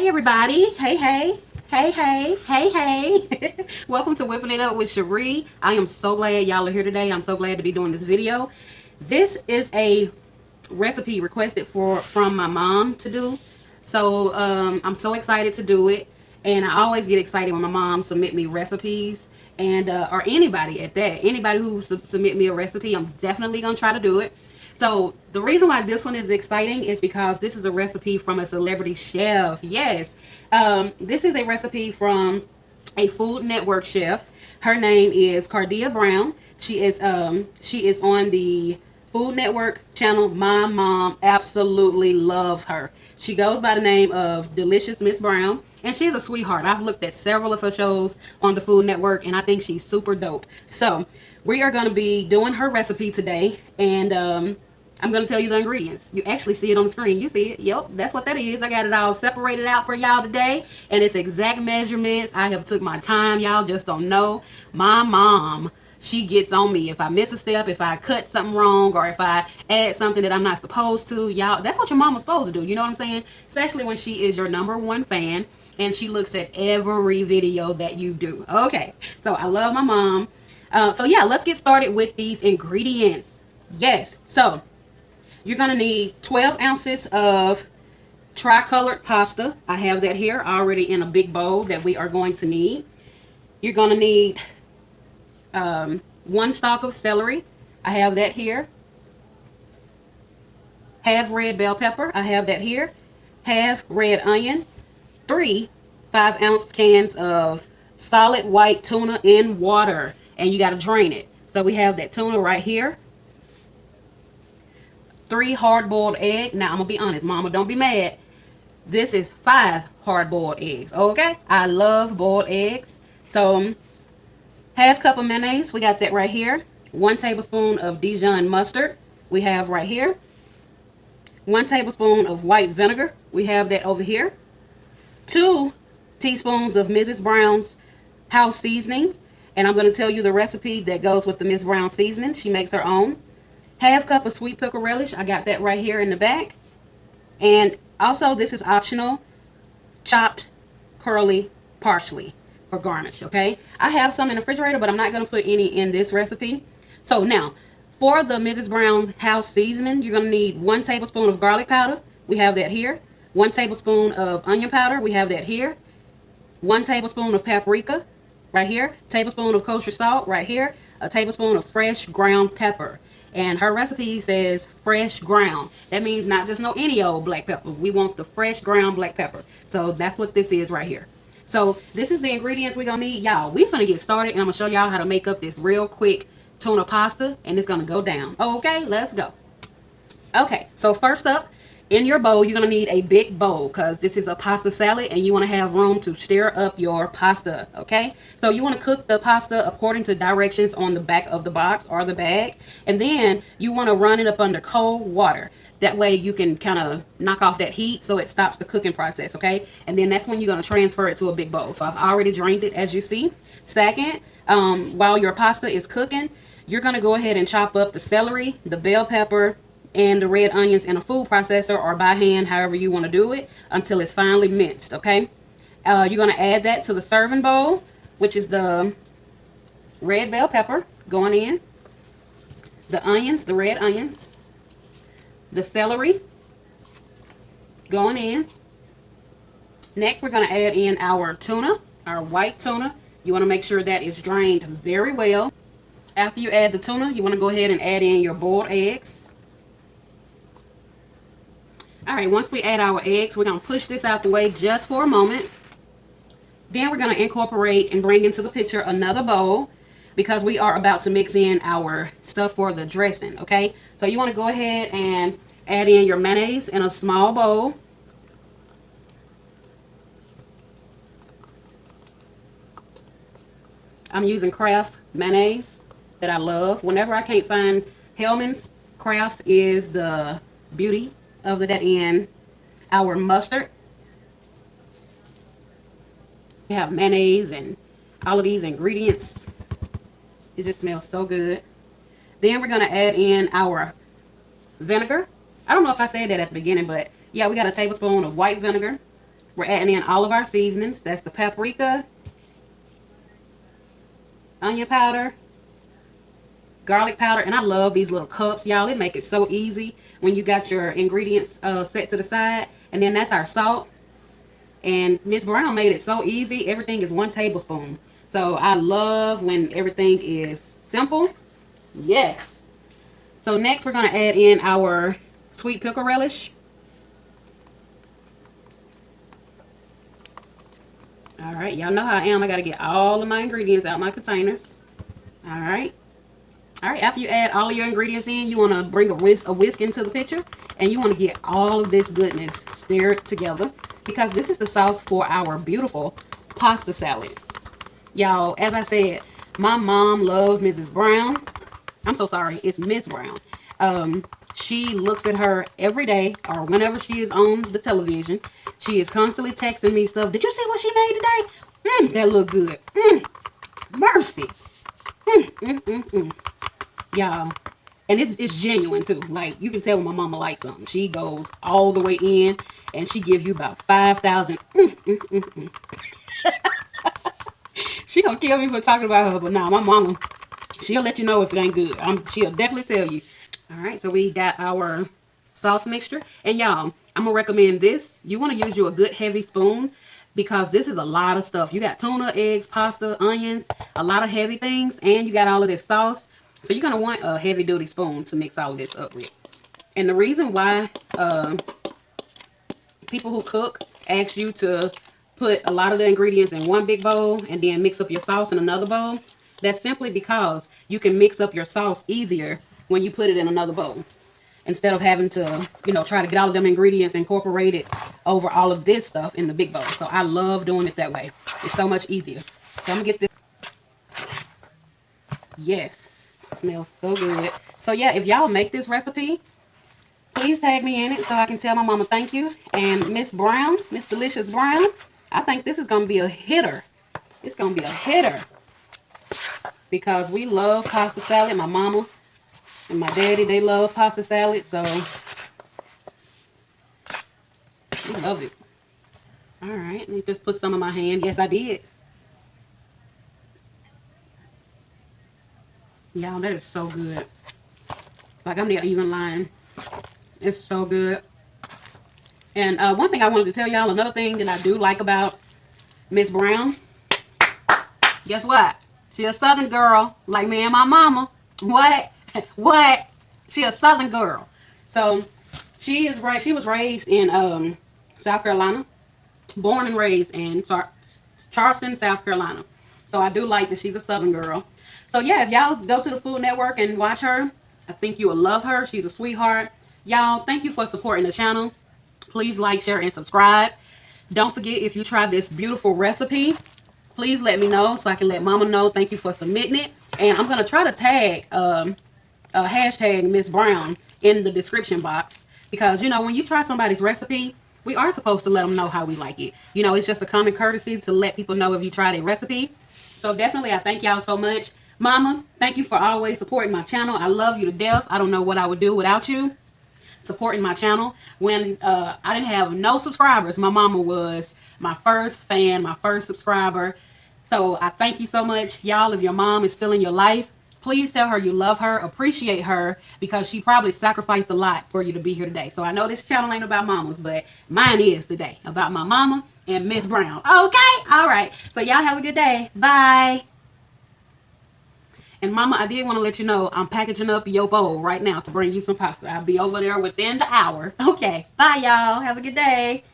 Hey everybody. Hey, hey. Hey, hey. Hey, hey. Welcome to Whipping It Up with Cherie. I am so glad y'all are here today. I'm so glad to be doing this video. This is a recipe requested from my mom to do. So I'm so excited to do it. And I always get excited when my mom submit me recipes. And or anybody at that. Anybody who submit me a recipe, I'm definitely going to try to do it. So the reason why this one is exciting is because this is a recipe from a celebrity chef. Yes, this is a recipe from a Food Network chef. Her name is Cardia Brown. She is on the Food Network channel. My mom absolutely loves her. She goes by the name of Delicious Miss Brown, and she's a sweetheart. I've looked at several of her shows on the Food Network, and I think she's super dope. So we are going to be doing her recipe today, and I'm going to tell you the ingredients. You actually see it on the screen. You see it. Yep, that's what that is. I got it all separated out for y'all today, and it's exact measurements. I have took my time. Y'all just don't know. My mom, she gets on me if I miss a step, if I cut something wrong, or if I add something that I'm not supposed to. Y'all, that's what your mama's supposed to do. You know what I'm saying? Especially when she is your #1 fan, and she looks at every video that you do. Okay, so I love my mom. So yeah, let's get started with these ingredients. Yes, so you're going to need 12 ounces of tricolored pasta. I have that here already in a big bowl that we are going to need. You're going to need 1 stalk of celery. I have that here. Half red bell pepper. I have that here. Half red onion. 3 5-ounce cans of solid white tuna in water. And you got to drain it. So we have that tuna right here. 3 hard-boiled eggs. Now, I'm going to be honest. Mama, don't be mad. This is 5 hard-boiled eggs. Okay? I love boiled eggs. So, half cup of mayonnaise. We got that right here. 1 tablespoon of Dijon mustard. We have right here. 1 tablespoon of white vinegar. We have that over here. 2 teaspoons of Mrs. Brown's house seasoning. And I'm going to tell you the recipe that goes with the Miss Brown seasoning. She makes her own. Half cup of sweet pickle relish. I got that right here in the back. And also, this is optional, chopped curly parsley for garnish, okay? I have some in the refrigerator, but I'm not going to put any in this recipe. So now, for the Mrs. Brown house seasoning, you're going to need 1 tablespoon of garlic powder. We have that here. 1 tablespoon of onion powder. We have that here. 1 tablespoon of paprika right here. Tablespoon of kosher salt right here. A tablespoon of fresh ground pepper. And her recipe says fresh ground. That means not just no any old black pepper. We want the fresh ground black pepper. So that's what this is right here. So this is the ingredients we're going to need. Y'all, we're going to get started. And I'm going to show y'all how to make up this real quick tuna pasta. And it's going to go down. Okay, let's go. Okay, so first up, in your bowl, you're going to need a big bowl because this is a pasta salad and you want to have room to stir up your pasta, okay? So you want to cook the pasta according to directions on the back of the box or the bag. And then you want to run it up under cold water. That way you can kind of knock off that heat so it stops the cooking process, okay? And then that's when you're going to transfer it to a big bowl. So I've already drained it, as you see. Second, while your pasta is cooking, you're going to go ahead and chop up the celery, the bell pepper, and the red onions in a food processor or by hand, however you want to do it, until it's finely minced, okay? You're going to add that to the serving bowl, which is the red bell pepper going in, the onions, the red onions, the celery going in. Next, we're going to add in our tuna, our white tuna. You want to make sure that is drained very well. After you add the tuna, you want to go ahead and add in your boiled eggs. Alright, once we add our eggs, we're going to push this out the way just for a moment. Then we're going to incorporate and bring into the picture another bowl because we are about to mix in our stuff for the dressing, okay? So you want to go ahead and add in your mayonnaise in a small bowl. I'm using Kraft mayonnaise that I love. Whenever I can't find Hellmann's, Kraft is the beauty of that. In our mustard, we have mayonnaise and all of these ingredients. It just smells so good. Then we're going to add in our vinegar. I don't know if I said that at the beginning, but yeah, we got a tablespoon of white vinegar, We're adding in all of our seasonings. That's the paprika, onion powder, garlic powder, and I love these little cups, y'all. It make it so easy when you got your ingredients set to the side. And then that's our salt. And Miss Brown made it so easy. Everything is 1 tablespoon. So I love when everything is simple. Yes. So next we're going to add in our sweet pickle relish. All right, y'all know how I am. I got to get all of my ingredients out my containers. All right. All right, after you add all of your ingredients in, you want to bring a whisk into the picture, and you want to get all of this goodness stirred together, because this is the sauce for our beautiful pasta salad. Y'all, as I said, my mom loved Mrs. Brown. I'm so sorry, it's Miss Brown. She looks at her every day, or whenever she is on the television. She is constantly texting me stuff. Did you see what she made today? That look good. Mercy. Y'all, and it's genuine too. Like, you can tell when my mama likes something. She goes all the way in, and she gives you about 5,000. She gonna kill me for talking about her, but nah, my mama, she'll let you know if it ain't good. She'll definitely tell you. All right, so we got our sauce mixture, and y'all, I'm gonna recommend this. You want to use you a good heavy spoon, because this is a lot of stuff. You got tuna, eggs, pasta, onions, a lot of heavy things, and you got all of this sauce. So you're going to want a heavy duty spoon to mix all of this up with. And the reason why people who cook ask you to put a lot of the ingredients in one big bowl and then mix up your sauce in another bowl, that's simply because you can mix up your sauce easier when you put it in another bowl, instead of having to, you know, try to get all of them ingredients incorporated over all of this stuff in the big bowl. So I love doing it that way. It's so much easier. So I'm going to get this. Yes. Smells so good. So yeah, if y'all make this recipe, please tag me in it so I can tell my mama thank you. And Miss Brown, Miss Delicious Brown, I think this is going to be a hitter. It's going to be a hitter, because we love pasta salad. My mama and my daddy, they love pasta salad, so we love it. All right, let me just put some in my hand. Yes, I did. Y'all, that is so good. Like, I'm not even lying. It's so good. And one thing I wanted to tell y'all, another thing that I do like about Miss Brown, guess what? She a Southern girl, like me and my mama. What? What? She a Southern girl. So she was raised in South Carolina, born and raised in Charleston, South Carolina. So I do like that she's a Southern girl. So yeah, if y'all go to the Food Network and watch her, I think you will love her. She's a sweetheart. Y'all, thank you for supporting the channel. Please like, share, and subscribe. Don't forget, if you try this beautiful recipe, please let me know so I can let mama know. Thank you for submitting it. And I'm going to try to tag hashtag Miss Brown in the description box, because, you know, when you try somebody's recipe, we are supposed to let them know how we like it. You know, it's just a common courtesy to let people know if you tried a recipe. So definitely, I thank y'all so much. Mama, thank you for always supporting my channel. I love you to death. I don't know what I would do without you supporting my channel. When I didn't have no subscribers, my mama was my first fan, my first subscriber. So I thank you so much. Y'all, if your mom is still in your life, please tell her you love her, appreciate her, because she probably sacrificed a lot for you to be here today. So I know this channel ain't about mamas, but mine is today, about my mama and Miss Brown. Okay? All right. So y'all have a good day. Bye. And mama, I did want to let you know I'm packaging up your bowl right now to bring you some pasta. I'll be over there within the hour. Okay. Bye, y'all. Have a good day.